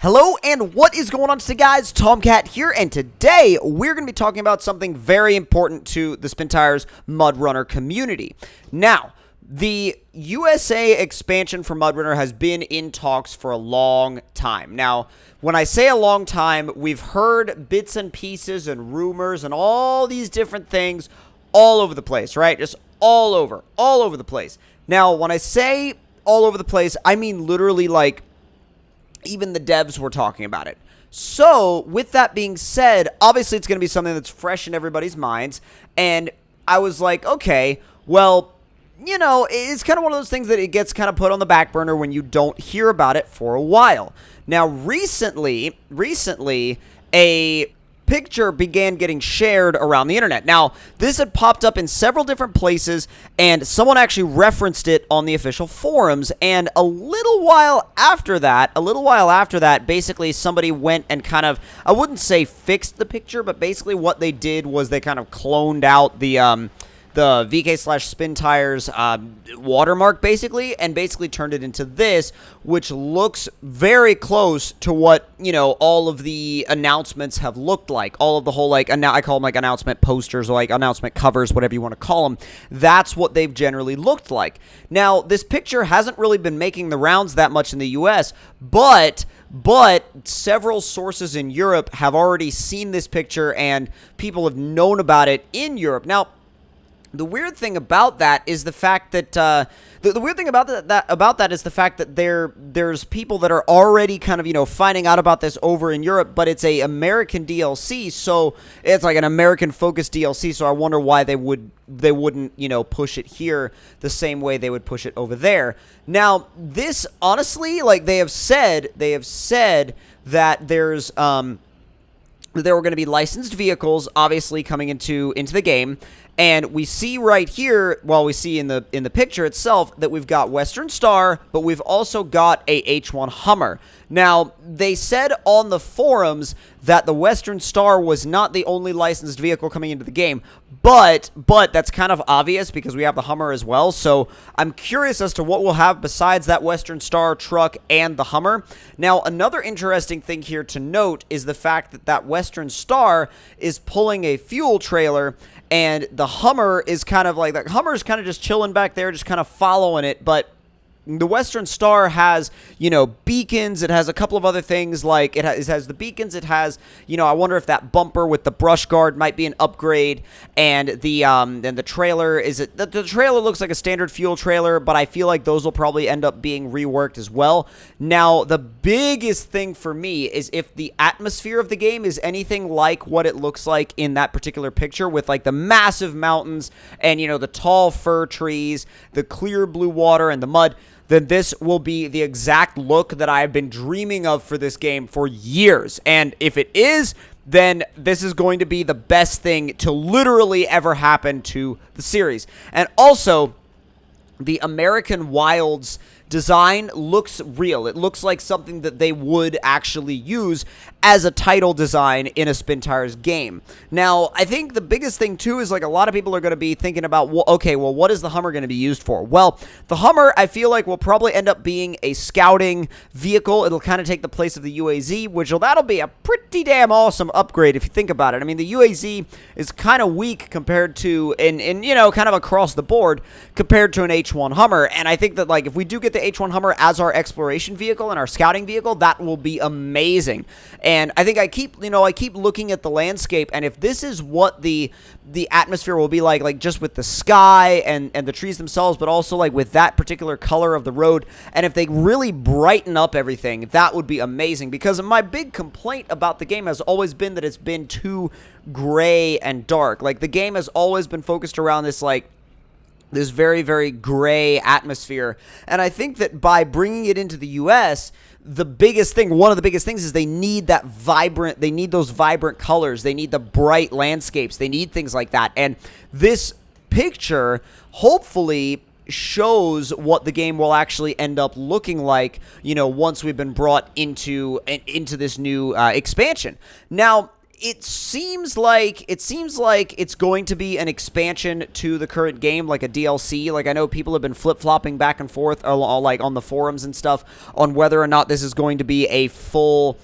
Hello and what is going on today, guys? Tomcat here, and today we're going to be talking about something very important to the SpinTires MudRunner community. Now, the USA expansion for MudRunner has been in talks for a long time. Now, when I say a long time, we've heard bits and pieces and rumors and all these different things all over the place, right? Just all over the place. Now, when I say all over the place, I mean literally like even the devs were talking about it. So, with that being said, obviously it's going to be something that's fresh in everybody's minds, and I was like, okay, well, you know, it's kind of one of those things that it gets kind of put on the back burner when you don't hear about it for a while. Now, recently, a picture began getting shared around the internet. Now, this had popped up in several different places, and someone actually referenced it on the official forums, and a little while after that, basically somebody went and kind of, I wouldn't say fixed the picture, but basically what they did was they kind of cloned out the VK/SpinTires watermark, basically, and basically turned it into this, which looks very close to what, you know, all of the announcements have looked like. All of the whole, like, I call them, like, announcement posters or, like, announcement covers, whatever you want to call them. That's what they've generally looked like. Now, this picture hasn't really been making the rounds that much in the US, but several sources in Europe have already seen this picture, and people have known about it in Europe. Now, the weird thing about that is the fact that the weird thing about that is the fact that there's people that are already kind of, you know, finding out about this over in Europe, but it's a American DLC, so it's like an American focused DLC. So I wonder why they wouldn't, you know, push it here the same way they would push it over there. Now, this honestly, like they have said that there's that there were going to be licensed vehicles obviously coming into the game. And we see right here, well, we see in the picture itself that we've got Western Star, but we've also got a H1 Hummer. Now, they said on the forums that the Western Star was not the only licensed vehicle coming into the game, but that's kind of obvious because we have the Hummer as well. So I'm curious as to what we'll have besides that Western Star truck and the Hummer. Now, another interesting thing here to note is the fact that that Western Star is pulling a fuel trailer, and the Hummer is kind of like, the Hummer is kind of just chilling back there, just kind of following it. But the Western Star has, you know, beacons. It has a couple of other things, like it has the beacons. It has, you know, I wonder if that bumper with the brush guard might be an upgrade. And the trailer the trailer looks like a standard fuel trailer, but I feel like those will probably end up being reworked as well. Now, the biggest thing for me is if the atmosphere of the game is anything like what it looks like in that particular picture, with like the massive mountains and, you know, the tall fir trees, the clear blue water and the mud, then this will be the exact look that I have been dreaming of for this game for years. And if it is, then this is going to be the best thing to literally ever happen to the series. And also, the American WILDS design looks real. It looks like something that they would actually use as a title design in a SpinTires game. Now, I think the biggest thing too is, like, a lot of people are going to be thinking about, well, okay, well, what is the Hummer going to be used for? Well, the Hummer, I feel like, will probably end up being a scouting vehicle. It'll kind of take the place of the UAZ, that'll be a pretty damn awesome upgrade if you think about it. I mean, the UAZ is kind of weak compared to, you know, kind of across the board compared to an H1 Hummer. And I think that, like, if we do get the H1 Hummer as our exploration vehicle and our scouting vehicle, that will be amazing. And I think I keep looking at the landscape, and if this is what the atmosphere will be like just with the sky and the trees themselves, but also like with that particular color of the road, and if they really brighten up everything, that would be amazing. Because my big complaint about the game has always been that it's been too gray and dark. Like, the game has always been focused around this, like, this very, very gray atmosphere. And I think that by bringing it into the US, one of the biggest things is they need those vibrant colors. They need the bright landscapes. They need things like that. And this picture hopefully shows what the game will actually end up looking like, you know, once we've been brought into this new expansion. Now, it seems like it's going to be an expansion to the current game, like a DLC. Like, I know people have been flip-flopping back and forth, like on the forums and stuff, on whether or not this is going to be a full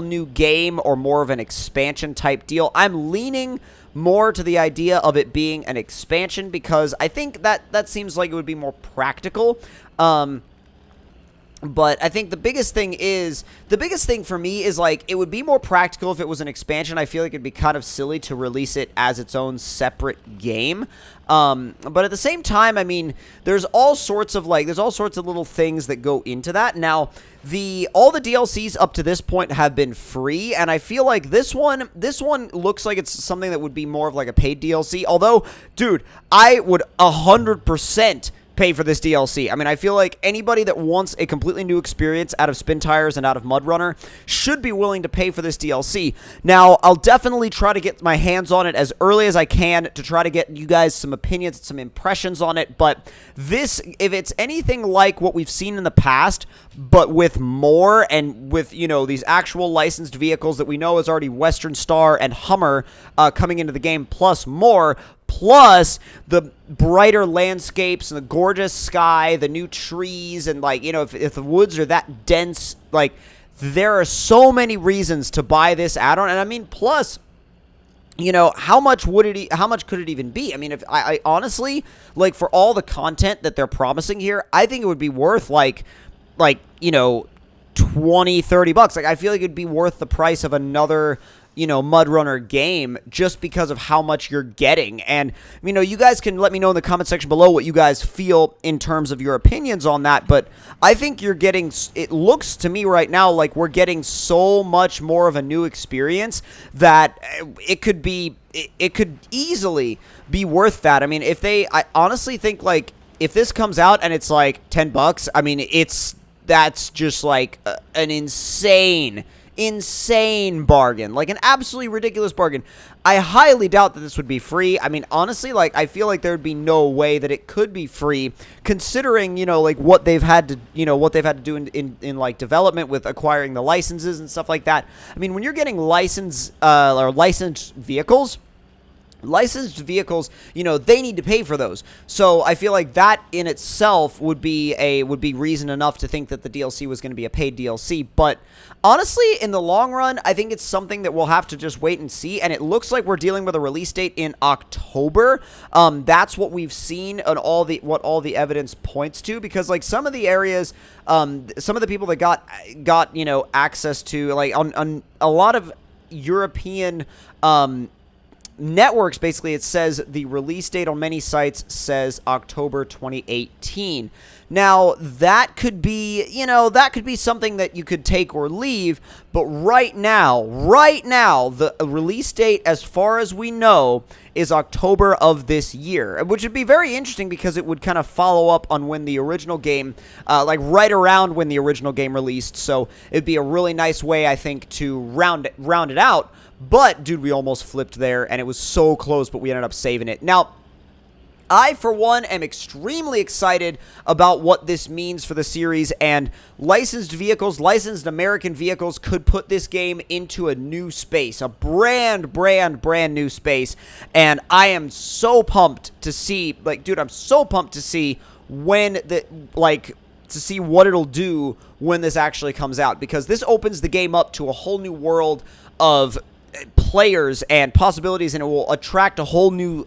new game or more of an expansion type deal. I'm leaning more to the idea of it being an expansion because I think that seems like it would be more practical. But I think the biggest thing for me is, like, it would be more practical if it was an expansion. I feel like it'd be kind of silly to release it as its own separate game. But at the same time, I mean, there's all sorts of little things that go into that. Now, all the DLCs up to this point have been free, and I feel like this one looks like it's something that would be more of like a paid DLC. Although, dude, I would 100% pay for this DLC. I mean, I feel like anybody that wants a completely new experience out of SpinTires and out of MudRunner should be willing to pay for this DLC. Now, I'll definitely try to get my hands on it as early as I can to try to get you guys some opinions, some impressions on it, but this, if it's anything like what we've seen in the past, but with more and with, you know, these actual licensed vehicles that we know is already Western Star and Hummer coming into the game, plus more, plus the brighter landscapes and the gorgeous sky, the new trees, and, like, you know, if the woods are that dense, like, there are so many reasons to buy this add-on. And I mean, plus, you know, how much could it even be? I mean, if I honestly, like, for all the content that they're promising here, I think it would be worth like, you know, $20-30. Like, I feel like it'd be worth the price of another, you know, MudRunner game just because of how much you're getting. And, you know, you guys can let me know in the comment section below what you guys feel in terms of your opinions on that, but I think you're getting, it looks to me right now like we're getting so much more of a new experience that it could easily be worth that. I mean, I honestly think, like, if this comes out and it's like $10, I mean, that's just like an insane bargain, like an absolutely ridiculous bargain. I highly doubt that this would be free. I mean, honestly, like, I feel like there would be no way that it could be free, considering, you know, like, what they've had to do in like development with acquiring the licenses and stuff like that. I mean, when you're getting licensed vehicles, you know, they need to pay for those. So I feel like that in itself would be reason enough to think that the DLC was going to be a paid DLC. But honestly, in the long run, I think it's something that we'll have to just wait and see. And it looks like we're dealing with a release date in October. That's what we've seen and what all the evidence points to. Because, like, some of the areas, some of the people that got you know, access to, like, on a lot of European networks, basically, it says the release date on many sites says October 2018. Now, that could be, you know, that could be something that you could take or leave, but right now, the release date, as far as we know, is October of this year, which would be very interesting because it would kind of follow up on when the original game, like, right around when the original game released, so it'd be a really nice way, I think, to round it out. But, dude, we almost flipped there, and it was so close, but we ended up saving it. Now, I, for one, am extremely excited about what this means for the series, and licensed American vehicles could put this game into a new space, a brand new space, and I am so pumped to see, like, dude, I'm so pumped to see to see what it'll do when this actually comes out, because this opens the game up to a whole new world of players and possibilities, and it will attract a whole new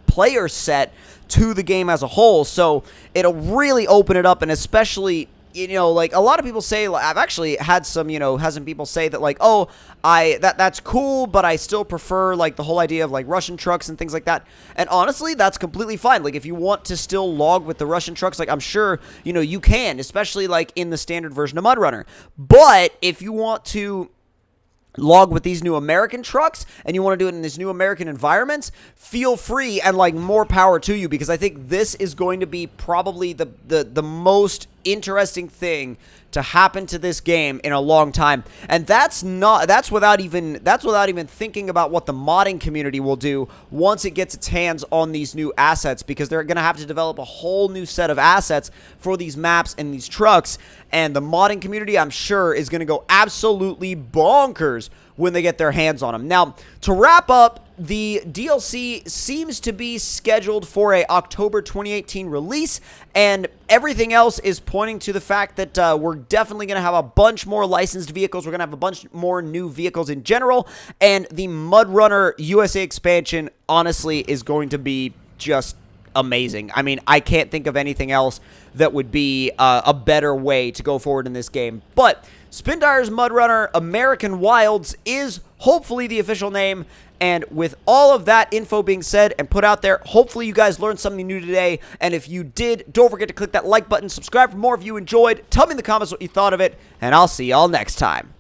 player set to the game as a whole. So it'll really open it up, and especially, you know, like, a lot of people say, I've actually had some, you know, people say that, like, oh, that's cool, but I still prefer, like, the whole idea of, like, Russian trucks and things like that. And honestly, that's completely fine. Like, if you want to still log with the Russian trucks, like, I'm sure, you know, you can, especially, like, in the standard version of MudRunner. But if you want to log with these new American trucks and you want to do it in these new American environments, feel free, and, like, more power to you, because I think this is going to be probably the most interesting thing to happen to this game in a long time. And that's without even thinking about what the modding community will do once it gets its hands on these new assets, because they're going to have to develop a whole new set of assets for these maps and these trucks, and the modding community, I'm sure, is going to go absolutely bonkers when they get their hands on them. Now, to wrap up, the DLC seems to be scheduled for a October 2018 release, and everything else is pointing to the fact that we're definitely going to have a bunch more licensed vehicles. We're going to have a bunch more new vehicles in general, and the MudRunner USA expansion, honestly, is going to be just amazing. I mean, I can't think of anything else that would be a better way to go forward in this game. But SpinTires MudRunner American Wilds is hopefully the official name. And with all of that info being said and put out there, hopefully you guys learned something new today. And if you did, don't forget to click that like button, subscribe for more if you enjoyed, tell me in the comments what you thought of it, and I'll see y'all next time.